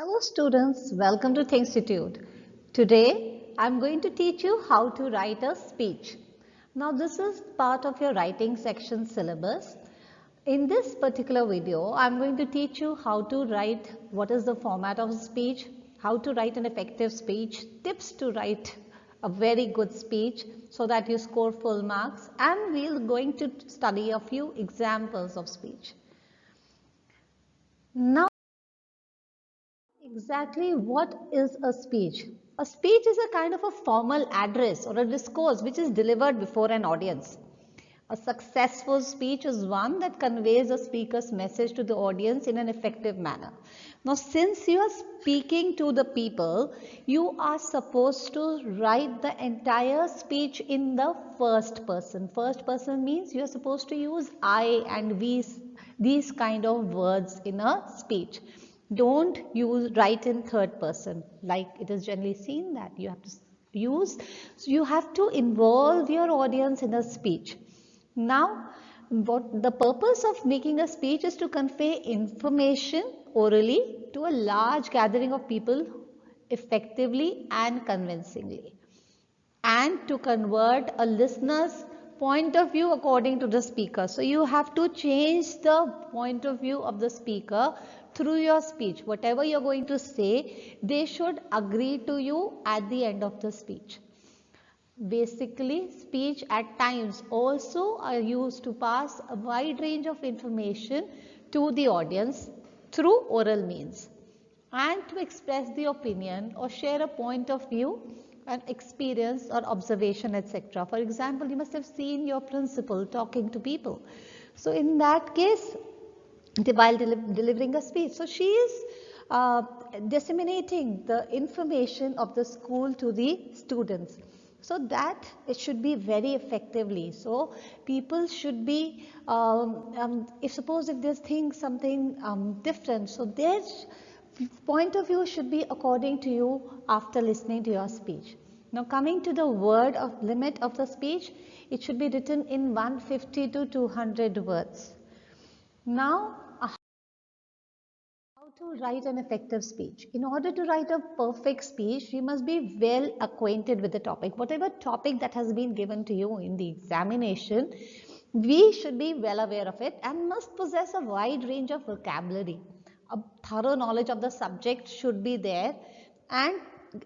Hello students, welcome to Thinkstitute. Today I am going to teach you how to write a speech. Now this is part of your writing section syllabus. In this particular video I am going to teach you how to write, what is the format of a speech, how to write an effective speech, tips to write a very good speech so that you score full marks, and we are going to study a few examples of speech. Now, exactly what is a speech? A speech is a kind of a formal address or a discourse which is delivered before an audience. A successful speech is one that conveys a speaker's message to the audience in an effective manner. Now, since you are speaking to the people, you are supposed to write the entire speech in the first person. First person means you are supposed to use I and we, these kind of words in a speech. Don't write in third person like it is generally seen that you have to use. So you have to involve your audience in a speech. Now, what the purpose of making a speech is to convey information orally to a large gathering of people effectively and convincingly, and to convert a listener's point of view according to the speaker. So you have to change the point of view of the speaker through your speech. Whatever you're going to say, they should agree to you at the end of the speech. Basically, speech at times also are used to pass a wide range of information to the audience through oral means, and to express the opinion or share a point of view, an experience or observation, etc. For example, you must have seen your principal talking to people. So in that case, while delivering a speech, so she is disseminating the information of the school to the students, so that it should be very effectively. So people should be, if suppose if they think something different, so their point of view should be according to you after listening to your speech. Now coming to the word of limit of the speech, it should be written in 150 to 200 words. Now, how to write an effective speech? In order to write a perfect speech, you must be well acquainted with the topic. Whatever topic that has been given to you in the examination, we should be well aware of it and must possess a wide range of vocabulary. A thorough knowledge of the subject should be there, and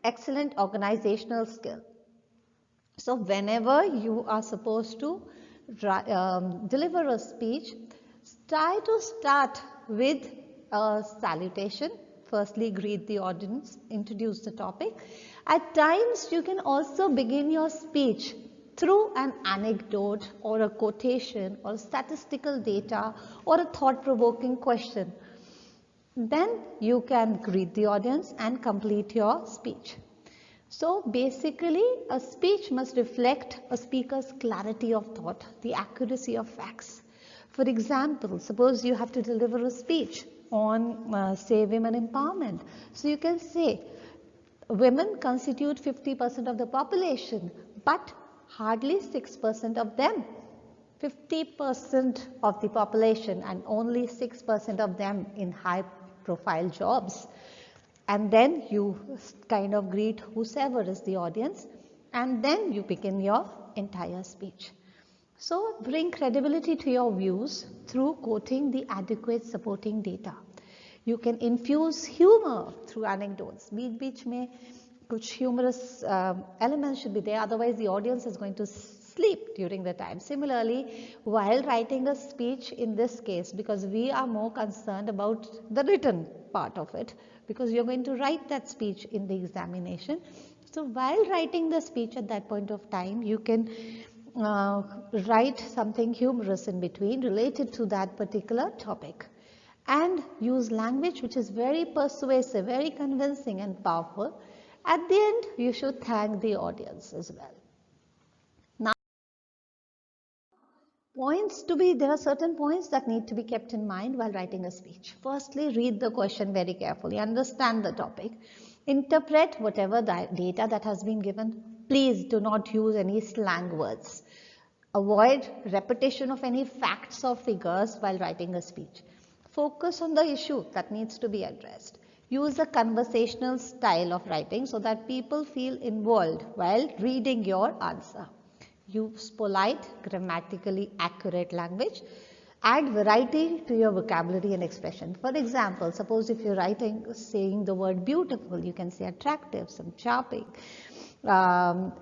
excellent organizational skill. So whenever you are supposed to deliver a speech, try to start with a salutation. Firstly, greet the audience, introduce the topic. At times, you can also begin your speech through an anecdote or a quotation or statistical data or a thought-provoking question. Then you can greet the audience and complete your speech. So basically, a speech must reflect a speaker's clarity of thought, the accuracy of facts. For example, suppose you have to deliver a speech on, say, women empowerment. So you can say, women constitute 50% of the population, but hardly 6% of them. 50% of the population and only 6% of them in high profile jobs. And then you kind of greet whosoever is the audience, and then you begin your entire speech. So bring credibility to your views through quoting the adequate supporting data. You can infuse humor through anecdotes. Beech mein kuch humorous elements should be there, otherwise the audience is going to sleep during the time. Similarly, while writing a speech in this case, because we are more concerned about the written part of it, because you're going to write that speech in the examination. So while writing the speech at that point of time, you can write something humorous in between related to that particular topic, and use language which is very persuasive, very convincing and powerful. At the end, you should thank the audience as well. Now, there are certain points that need to be kept in mind while writing a speech. Firstly, read the question very carefully, understand the topic, interpret whatever data that has been given. Please do not use any slang words. Avoid repetition of any facts or figures while writing a speech. Focus on the issue that needs to be addressed. Use a conversational style of writing so that people feel involved while reading your answer. Use polite, grammatically accurate language. Add variety to your vocabulary and expression. For example, suppose if you're writing, saying the word beautiful, you can say attractive, some charming,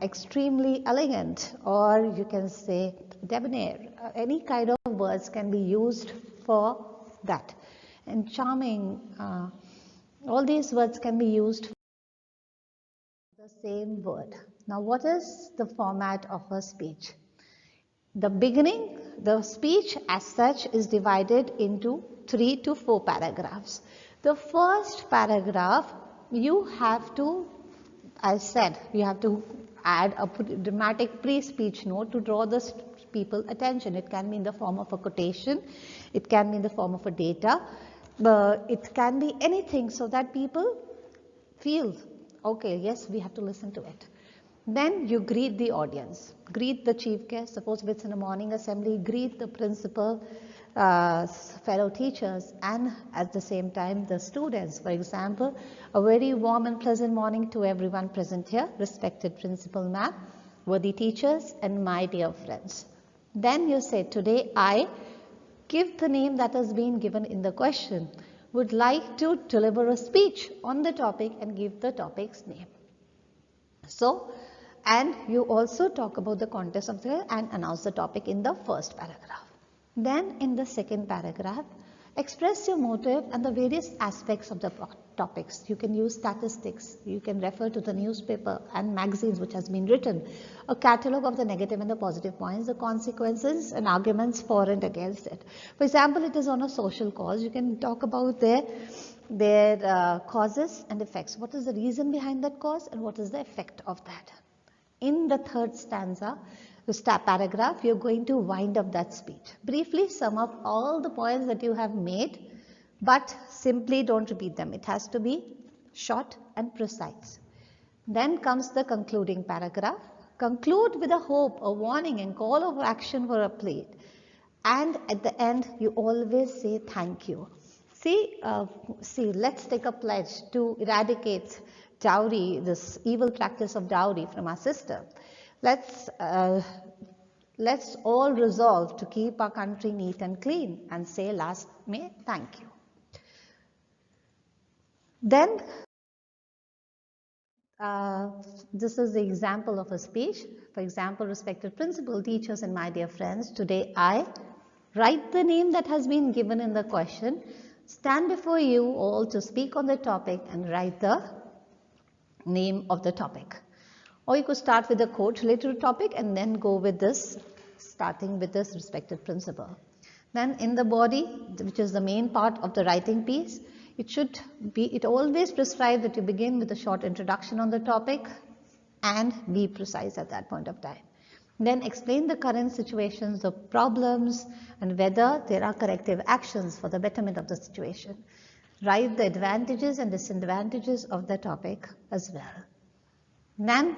extremely elegant, or you can say debonair. Any kind of words can be used for that. And charming, all these words can be used for the same word. Now, what is the format of a speech? The beginning, the speech as such is divided into 3 to 4 paragraphs. The first paragraph, you have to, I said, you have to add a dramatic pre-speech note to draw the people's attention. It can be in the form of a quotation, it can be in the form of a data, it can be anything so that people feel, okay, yes, we have to listen to it. Then you greet the audience, greet the chief guest. Suppose if it's in a morning assembly, greet the principal, fellow teachers, and at the same time the students. For example, a very warm and pleasant morning to everyone present here, respected principal ma'am, worthy teachers, and my dear friends. Then you say, today I give the name that has been given in the question, would like to deliver a speech on the topic and give the topic's name. So, and you also talk about the context of the and announce the topic in the first paragraph. Then in the second paragraph, express your motive and the various aspects of the topics. You can use statistics, you can refer to the newspaper and magazines which has been written, a catalogue of the negative and the positive points, the consequences and arguments for and against it. For example, it is on a social cause, you can talk about their causes and effects. What is the reason behind that cause and what is the effect of that? In the third stanza, the paragraph, you're going to wind up that speech. Briefly sum up all the points that you have made, but simply don't repeat them. It has to be short and precise. Then comes the concluding paragraph. Conclude with a hope, a warning, and call of action for a plea. And at the end, you always say thank you. See, let's take a pledge to eradicate dowry, this evil practice of dowry from our system. Let's all resolve to keep our country neat and clean and say last May, thank you. Then, this is the example of a speech. For example, respected principal, teachers, and my dear friends, today I write the name that has been given in the question, stand before you all to speak on the topic and write the name of the topic. Or you could start with a quote related to topic and then go with this, starting with this respected principal. Then in the body, which is the main part of the writing piece, it always prescribes that you begin with a short introduction on the topic and be precise at that point of time. Then explain the current situations, the problems, and whether there are corrective actions for the betterment of the situation. Write the advantages and disadvantages of the topic as well. Then, you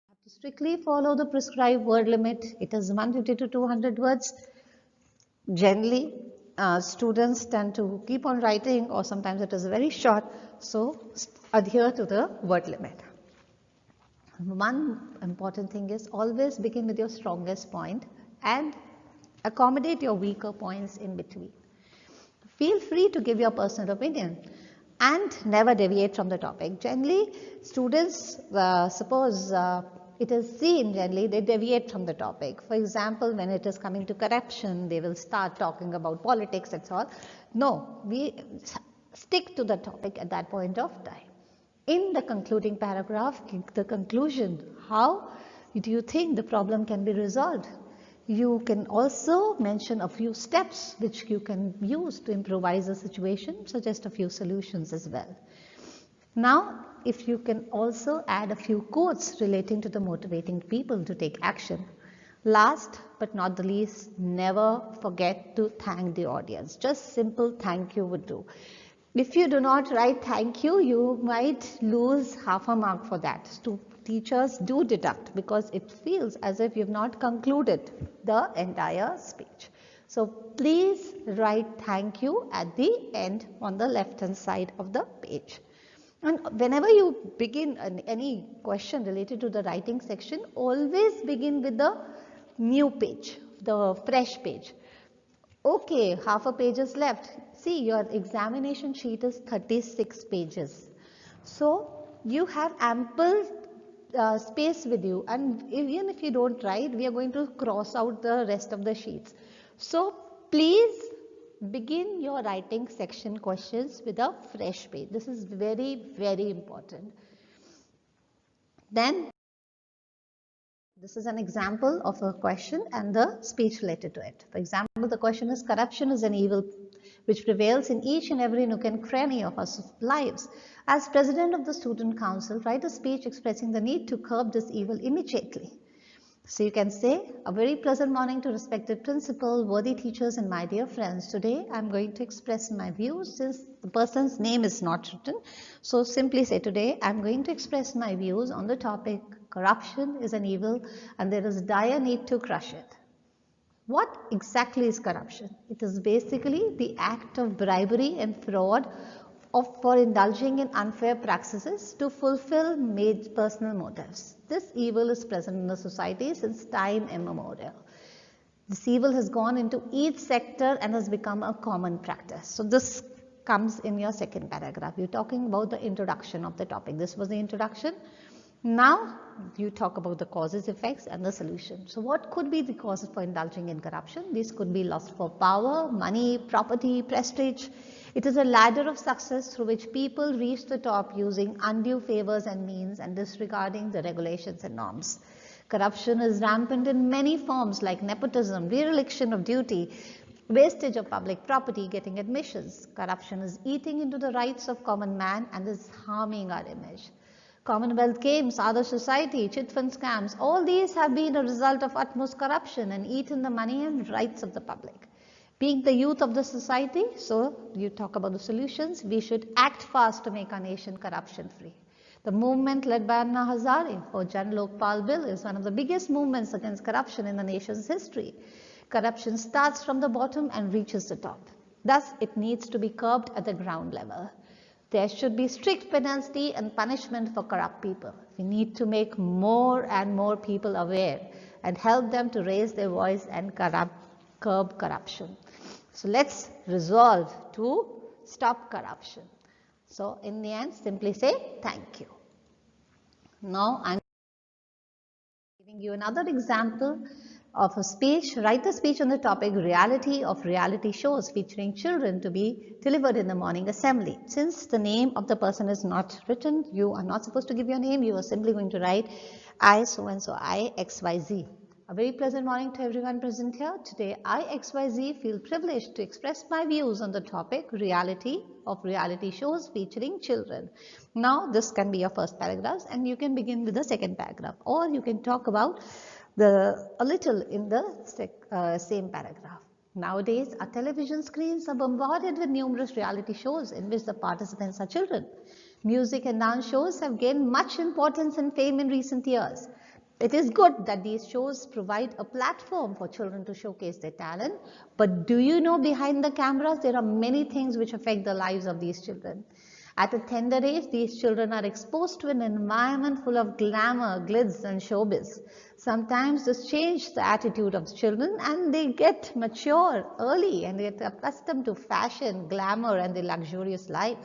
have to strictly follow the prescribed word limit. It is 150 to 200 words. Generally, students tend to keep on writing, or sometimes it is very short, so adhere to the word limit. One important thing is always begin with your strongest point and accommodate your weaker points in between. Feel free to give your personal opinion and never deviate from the topic. Generally, students, suppose it is seen generally, they deviate from the topic. For example, when it is coming to corruption, they will start talking about politics, that's all. No, we stick to the topic at that point of time. In the concluding paragraph, the conclusion, how do you think the problem can be resolved? You can also mention a few steps which you can use to improvise the situation, suggest a few solutions as well. Now, if you can also add a few quotes relating to the motivating people to take action. Last but not the least, never forget to thank the audience. Just simple thank you would do. If you do not write thank you, you might lose half a mark for that. Teachers do deduct because it feels as if you have not concluded the entire speech. So please write thank you at the end on the left hand side of the page. And whenever you begin any question related to the writing section, always begin with the new page, the fresh page. Okay, half a page is left. See, your examination sheet is 36 pages. So you have ample space with you, and even if you don't write, we are going to cross out the rest of the sheets. So please begin your writing section questions with a fresh page. This is very, very important. Then this is an example of a question and the speech related to it. For example, the question is, corruption is an evil which prevails in each and every nook and cranny of our lives. As president of the student council, write a speech expressing the need to curb this evil immediately. So you can say, a very pleasant morning to respected principal, worthy teachers and my dear friends. Today I am going to express my views since the person's name is not written. So simply say, today I am going to express my views on the topic, corruption is an evil and there is dire need to crush it. What exactly is corruption? It is basically the act of bribery and fraud for indulging in unfair practices to fulfill personal motives. This evil is present in the society since time immemorial. This evil has gone into each sector and has become a common practice. So this comes in your second paragraph. You're talking about the introduction of the topic. This was the introduction. Now you talk about the causes, effects and the solution. So what could be the causes for indulging in corruption? These could be lust for power, money, property, prestige. It is a ladder of success through which people reach the top using undue favors and means and disregarding the regulations and norms. Corruption is rampant in many forms like nepotism, dereliction of duty, wastage of public property, getting admissions. Corruption is eating into the rights of common man and is harming our image. Commonwealth Games, other society, chit fund scams, all these have been a result of utmost corruption and eaten the money and rights of the public. Being the youth of the society, so you talk about the solutions, we should act fast to make our nation corruption free. The movement led by Anna Hazare for Jan Lokpal Bill is one of the biggest movements against corruption in the nation's history. Corruption starts from the bottom and reaches the top. Thus, it needs to be curbed at the ground level. There should be strict penalty and punishment for corrupt people. We need to make more and more people aware and help them to raise their voice and curb corruption. So let's resolve to stop corruption. So in the end, simply say thank you. Now I'm giving you another example of a speech. Write a speech on the topic reality of reality shows featuring children to be delivered in the morning assembly. Since the name of the person is not written, you are not supposed to give your name. You are simply going to write I so and so, I XYZ. A very pleasant morning to everyone present here. Today I XYZ feel privileged to express my views on the topic reality of reality shows featuring children. Now this can be your first paragraph and you can begin with the second paragraph, or you can talk about a little in the same paragraph. Nowadays, our television screens are bombarded with numerous reality shows in which the participants are children. Music and dance shows have gained much importance and fame in recent years. It is good that these shows provide a platform for children to showcase their talent, but do you know behind the cameras there are many things which affect the lives of these children. At a tender age, these children are exposed to an environment full of glamour, glitz and showbiz. Sometimes this changes the attitude of children and they get mature early and they get accustomed to fashion, glamour and the luxurious life.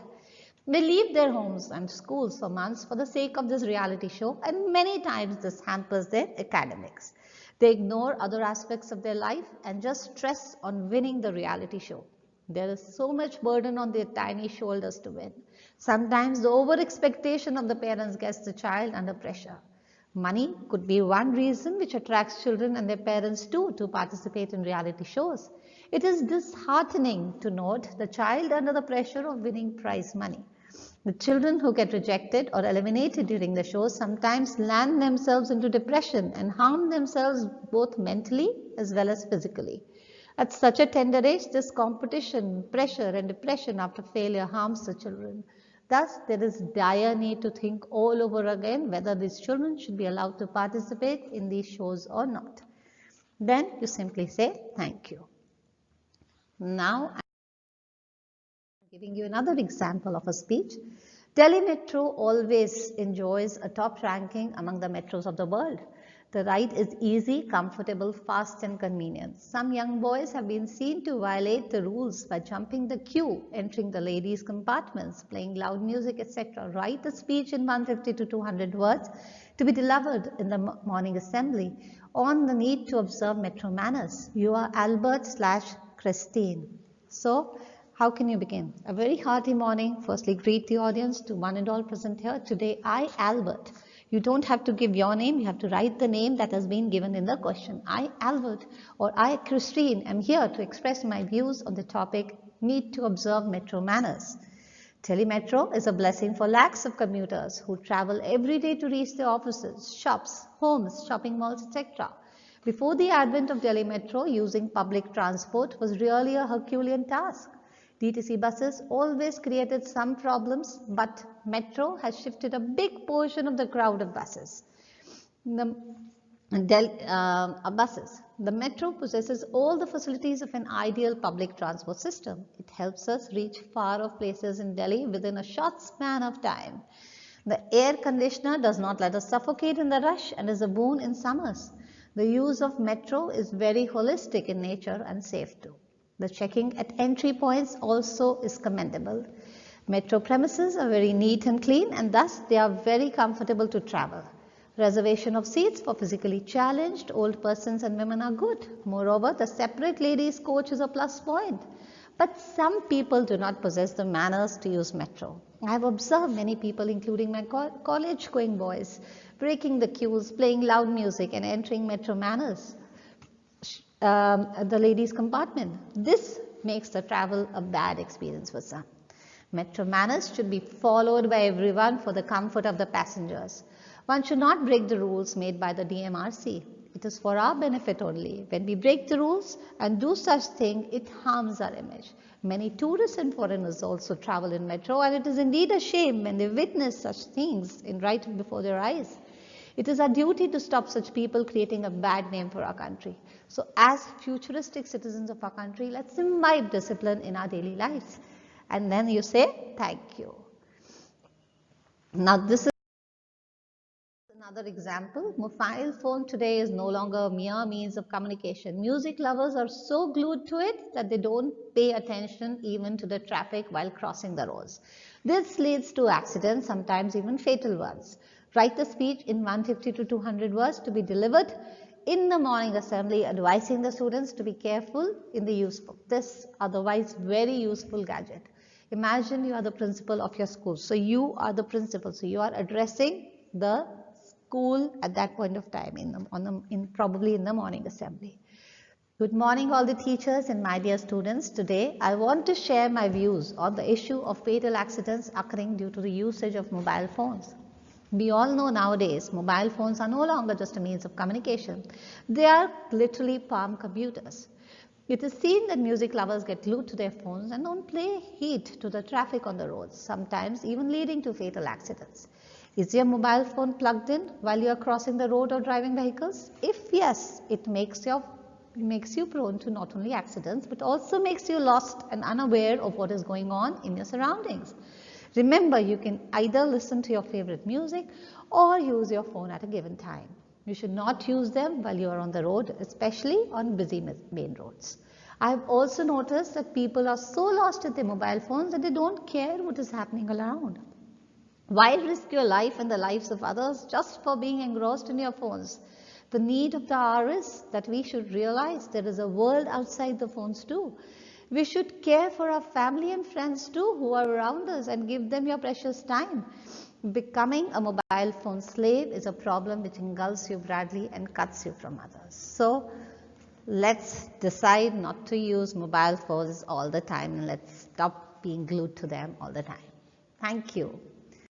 They leave their homes and schools for months for the sake of this reality show, and many times this hampers their academics. They ignore other aspects of their life and just stress on winning the reality show. There is so much burden on their tiny shoulders to win. Sometimes the over expectation of the parents gets the child under pressure. Money could be one reason which attracts children and their parents too to participate in reality shows. It is disheartening to note the child under the pressure of winning prize money. The children who get rejected or eliminated during the show sometimes land themselves into depression and harm themselves both mentally as well as physically. At such a tender age, this competition, pressure and depression after failure harms the children. Thus, there is dire need to think all over again whether these children should be allowed to participate in these shows or not. Then you simply say thank you. Now I'm giving you another example of a speech. Delhi Metro always enjoys a top ranking among the metros of the world. The ride is easy, comfortable, fast and convenient. Some young boys have been seen to violate the rules by jumping the queue, entering the ladies' compartments, playing loud music, etc. Write a speech in 150 to 200 words to be delivered in the morning assembly on the need to observe metro manners. You are Albert/Christine. So, how can you begin? A very hearty morning. Firstly, greet the audience to one and all present here. Today, I, Albert. You don't have to give your name. You have to write the name that has been given in the question. I, Albert, or I, Christine, am here to express my views on the topic, need to observe metro manners. Delhi Metro is a blessing for lakhs of commuters who travel every day to reach their offices, shops, homes, shopping malls, etc. Before the advent of Delhi Metro, using public transport was really a Herculean task. DTC buses always created some problems, but Metro has shifted a big portion of the crowd of buses. The Metro possesses all the facilities of an ideal public transport system. It helps us reach far off places in Delhi within a short span of time. The air conditioner does not let us suffocate in the rush and is a boon in summers. The use of Metro is very holistic in nature and safe too. The checking at entry points also is commendable. Metro premises are very neat and clean and thus they are very comfortable to travel. Reservation of seats for physically challenged, old persons and women are good. Moreover, the separate ladies coach is a plus point. But some people do not possess the manners to use Metro. I have observed many people, including my college-going boys, breaking the queues, playing loud music and entering Metro manners. The ladies' compartment. This makes the travel a bad experience for some. Metro manners should be followed by everyone for the comfort of the passengers. One should not break the rules made by the DMRC. It is for our benefit only. When we break the rules and do such thing, it harms our image. Many tourists and foreigners also travel in Metro and it is indeed a shame when they witness such things right before their eyes. It is our duty to stop such people creating a bad name for our country. So as futuristic citizens of our country, let's imbibe discipline in our daily lives. And then you say, thank you. Now this is another example. Mobile phone today is no longer a mere means of communication. Music lovers are so glued to it that they don't pay attention even to the traffic while crossing the roads. This leads to accidents, sometimes even fatal ones. Write the speech in 150 to 200 words to be delivered in the morning assembly, advising the students to be careful in the use of this otherwise very useful gadget. Imagine you are the principal of your school. So you are the principal. So you are addressing the school at that point of time, probably in the morning assembly. Good morning all the teachers and my dear students. Today I want to share my views on the issue of fatal accidents occurring due to the usage of mobile phones. We all know nowadays mobile phones are no longer just a means of communication. They are literally palm computers. It is seen that music lovers get glued to their phones and don't pay heed to the traffic on the roads, sometimes even leading to fatal accidents. Is your mobile phone plugged in while you are crossing the road or driving vehicles? If yes, it makes you prone to not only accidents but also makes you lost and unaware of what is going on in your surroundings. Remember, you can either listen to your favorite music or use your phone at a given time. You should not use them while you are on the road, especially on busy main roads. I have also noticed that people are so lost with their mobile phones that they don't care what is happening around. Why risk your life and the lives of others just for being engrossed in your phones? The need of the hour is that we should realize there is a world outside the phones too. We should care for our family and friends too who are around us and give them your precious time. Becoming a mobile phone slave is a problem which engulfs you badly and cuts you from others. So let's decide not to use mobile phones all the time and let's stop being glued to them all the time. Thank you.